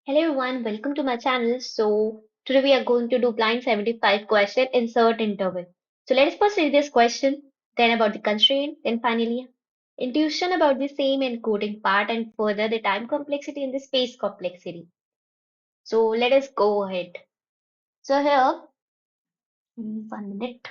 Hello everyone, welcome to my channel. So today we are going to do blind 75 question insert interval. So let us first read this question, then about the constraint, then finally intuition about the same encoding part and further the time complexity and the space complexity. So let us go ahead. So here, 1 minute.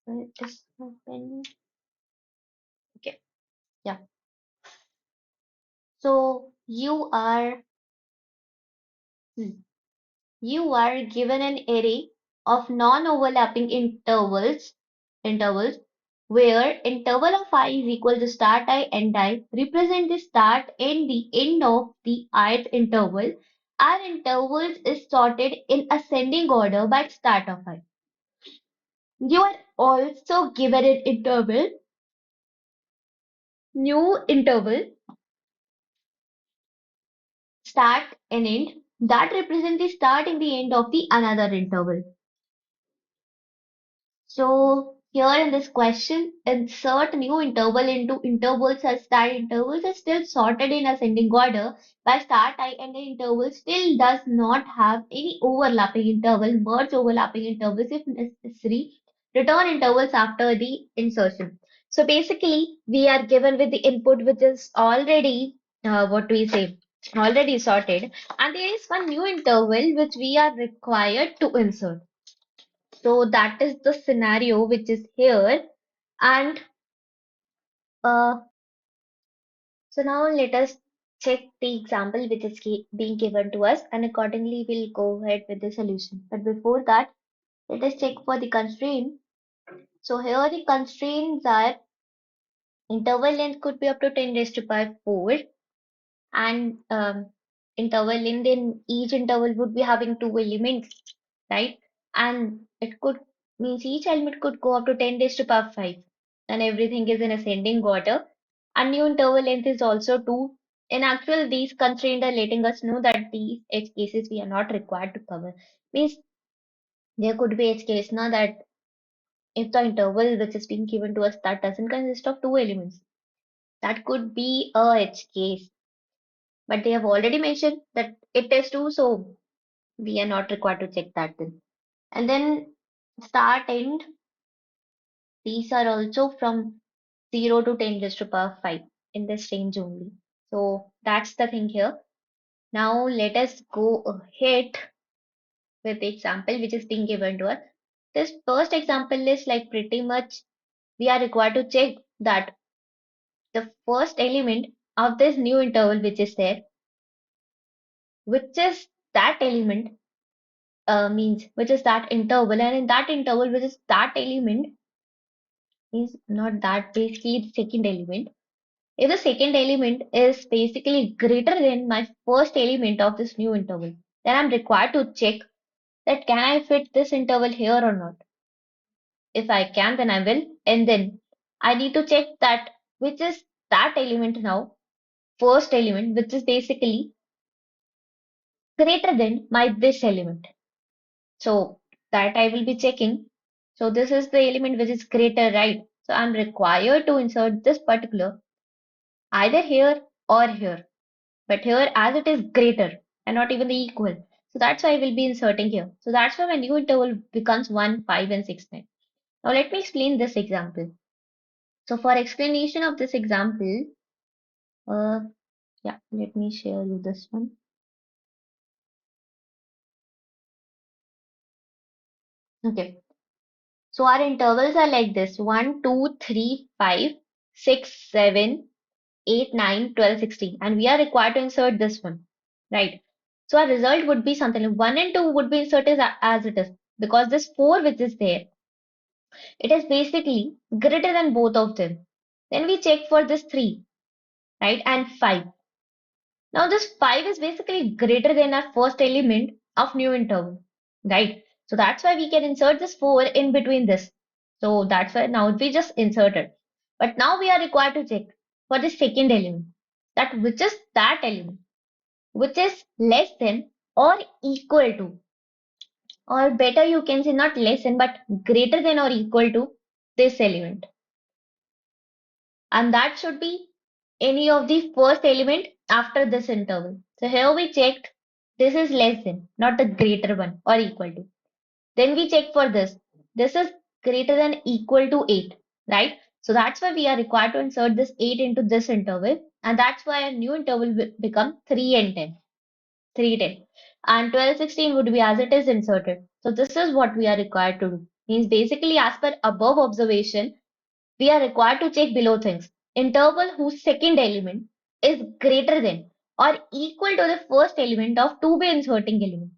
Let this open. Okay, yeah. So hmm, you are given an array of non-overlapping intervals where interval of I is equal to start I end I represent the start and the end of the ith interval. Our intervals is sorted in ascending order by start of I. You are also given an new interval, start and end, that represent the start and the end of the another interval. So here in this question, insert new interval into intervals such that intervals are still sorted in ascending order by start I and the interval still does not have any overlapping interval, merge overlapping intervals if necessary, return intervals after the insertion. So basically, we are given with the input which is already, what do we say, already sorted, and there is one new interval which we are required to insert. So that is the scenario which is here. And uh, so now let us check the example which is being given to us, and accordingly we'll go ahead with the solution. But before that, let us check for the constraint. So here the constraints are interval length could be up to 10 raised to power 4, and interval length in each interval would be having two elements, right? And it could means each element could go up to 10 raised to power 5, and everything is in ascending order. And new interval length is also 2. In actual, these constraints are letting us know that these edge cases we are not required to cover. Means there could be edge case now that if the interval which is being given to us that doesn't consist of two elements, that could be a edge case. But they have already mentioned that it is 2, so we are not required to check that then. And then start end, these are also from 0 to 10 raised to power 5 in this range only. So that's the thing here. Now let us go ahead with the example which is being given to us. This first example is like pretty much we are required to check that the first element of this new interval which is there, which is that element, means which is that interval, and in that interval which is that element is not that basically the second element. If the second element is basically greater than my first element of this new interval, then I'm required to check that can I fit this interval here or not. If I can, then I will, and then I need to check that which is that element now, first element, which is basically greater than my this element. So that I will be checking. So this is the element which is greater, right? So I'm required to insert this particular either here or here. But here as it is greater and not even the equal. So that's why I will be inserting here. So that's why my new interval becomes 1, 5 and 6, 9. Now let me explain this example. So for explanation of this example, uh, yeah, let me share you this one. Okay. So our intervals are like this: 1, 2, 3, 5, 6, 7, 8, 9, 12, 16, and we are required to insert this one, right? So our result would be something like 1 and 2 would be inserted as it is, because this 4 which is there, it is basically greater than both of them. Then we check for this 3, right, and 5. Now this 5 is basically greater than our first element of new interval, right? So that's why we can insert this 4 in between this. So that's why now we just inserted. But now we are required to check for the second element, that which is that element, which is less than or equal to, or better you can say not less than but greater than or equal to this element. And that should be any of the first element after this interval. So here we checked This is less than, not the greater one or equal to. Then we check for this. This is greater than equal to 8, right? So that's why we are required to insert this 8 into this interval. And that's why a new interval will become 3 and 10. 3, 10. And 12, 16 would be as it is inserted. So this is what we are required to do. Means basically as per above observation, we are required to check below things. Interval whose second element is greater than or equal to the first element of to-be inserting element.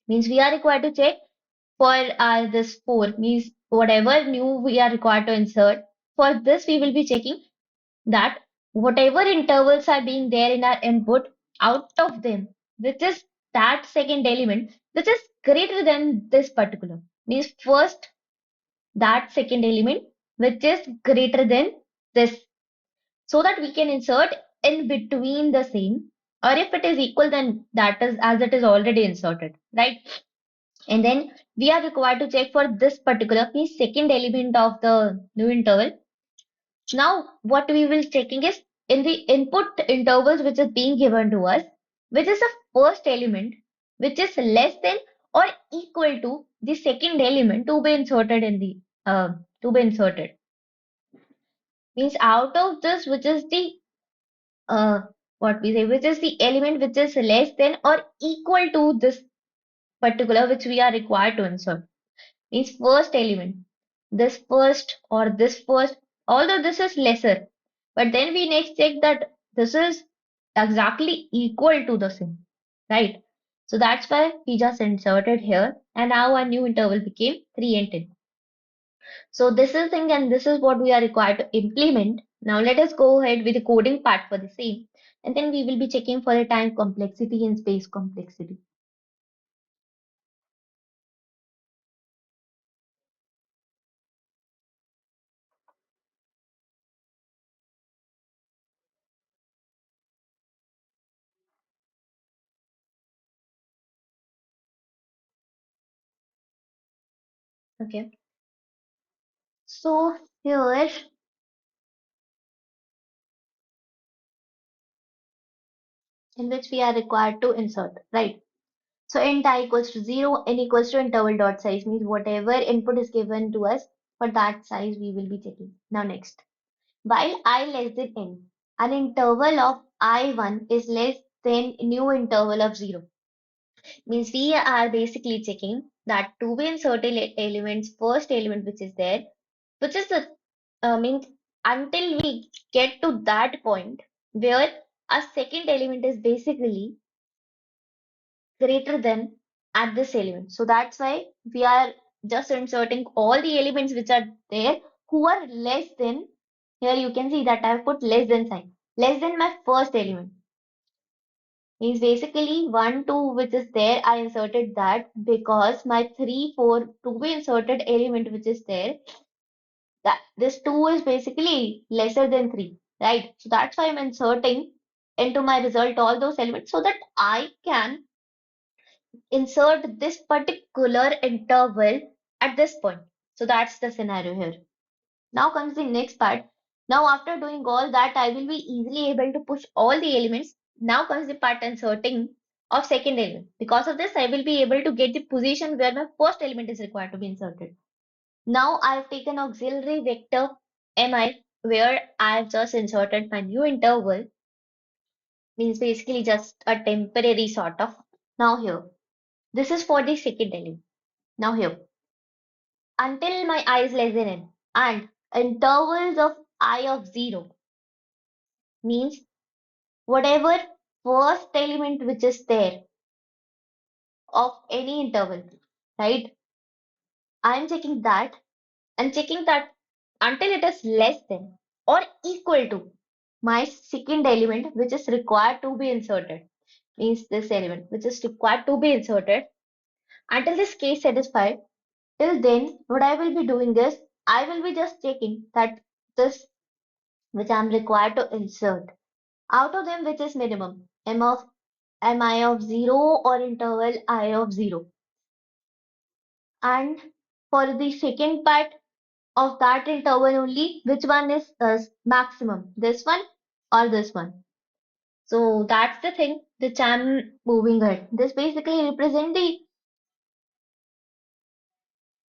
Means we are required to check for this 4, means whatever new we are required to insert. For this, we will be checking that whatever intervals are being there in our input, out of them, which is that second element, which is greater than this particular. Means first, that second element, which is greater than this, so that we can insert in between the same, or if it is equal, then that is as it is already inserted, right? And then we are required to check for this particular means second element of the new interval. Now what we will checking is in the input intervals which is being given to us, which is the first element which is less than or equal to the second element to be inserted in the to be inserted. Means out of this, which is the uh, what we say, which is the element which is less than or equal to this particular which we are required to insert. Means first element, this first or this first, although this is lesser, but then we next check that this is exactly equal to the same, right? So that's why we just inserted here, and now our new interval became 3 and 10. So this is thing, and this is what we are required to implement. Now let us go ahead with the coding part for the same, and then we will be checking for the time complexity and space complexity. Okay. So here in which we are required to insert, right? So int I equals to 0, n equals to interval dot size, means whatever input is given to us, for that size we will be checking. Now next, while I less than n, an interval of I1 is less than new interval of 0. Means we are basically checking that to be inserted elements, first element which is there, which is the means until we get to that point where a second element is basically greater than at this element. So that's why we are just inserting all the elements which are there who are less than. Here you can see that I have put less than sign. Less than my first element. Means basically 1, 2 which is there, I inserted that because my 3, 4 to be inserted element which is there, that this 2 is basically lesser than 3, right? So that's why I'm inserting into my result all those elements so that I can insert this particular interval at this point. So that's the scenario here. Now comes the next part. Now after doing all that, I will be easily able to push all the elements. Now comes the part inserting of second element. Because of this, I will be able to get the position where my first element is required to be inserted. Now I have taken auxiliary vector mi where I have just inserted my new interval, means basically just a temporary sort of. Now here, this is for the second element. Now here, until my I is less than n and intervals of I of 0 means whatever first element which is there of any interval, right? I am checking that and checking that until it is less than or equal to my second element which is required to be inserted, means this element which is required to be inserted. Until this case satisfied, till then what I will be doing is I will be just checking that this which I am required to insert out of them which is minimum mi of 0 or interval I of 0. And for the second part of that interval only, which one is maximum, this one or this one. So that's the thing which I'm moving ahead. This basically represent the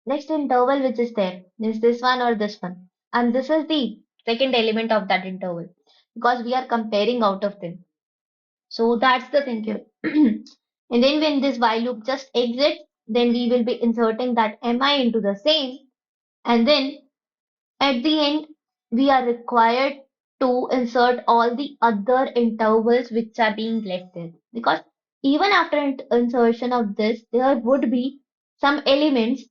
next interval which is there. Is this one or this one? And this is the second element of that interval because we are comparing out of them. So that's the thing here. And then when this while loop just exits, then we will be inserting that mi into the same. And then at the end, we are required to insert all the other intervals which are being left there. Because even after insertion of this, there would be some elements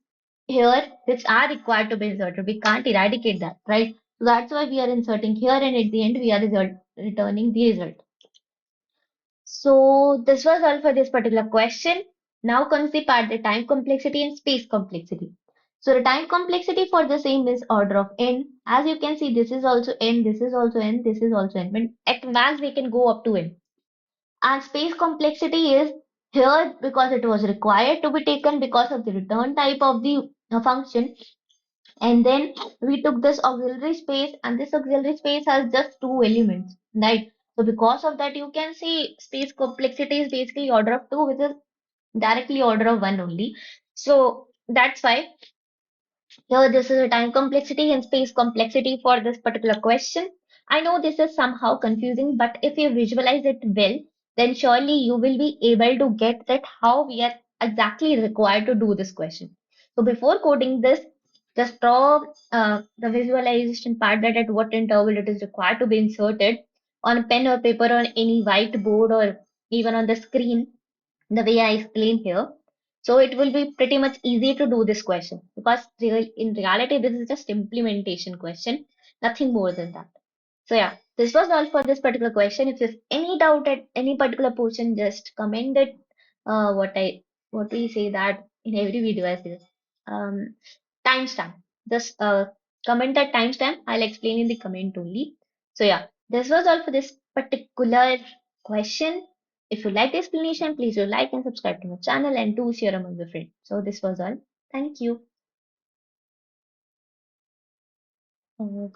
here which are required to be inserted. We can't eradicate that, right? So that's why we are inserting here, and at the end, we are returning the result. So this was all for this particular question. Now comes the part, the time complexity and space complexity. So the time complexity for the same is order of n. As you can see, this is also n, this is also n, this is also n. But at max, we can go up to n. And space complexity is here because it was required to be taken because of the return type of the function. And then we took this auxiliary space, and this auxiliary space has just two elements, right? So because of that, you can see space complexity is basically order of two, which is directly order of one only. So that's why here, this is a time complexity and space complexity for this particular question. I know this is somehow confusing, but if you visualize it well, then surely you will be able to get that how we are exactly required to do this question. So before coding this, just draw the visualization part that at what interval it is required to be inserted on a pen or paper on any whiteboard or even on the screen the way I explain here. So it will be pretty much easy to do this question because in reality, this is just implementation question, nothing more than that. So yeah, this was all for this particular question. If you have any doubt at any particular portion, just comment it. What we say that in every video as this. Um, Timestamp. Just comment at timestamp. I'll explain in the comment only. So yeah, this was all for this particular question. If you like the explanation, please do like and subscribe to my channel and do share among your friends. So this was all. Thank you. Oh,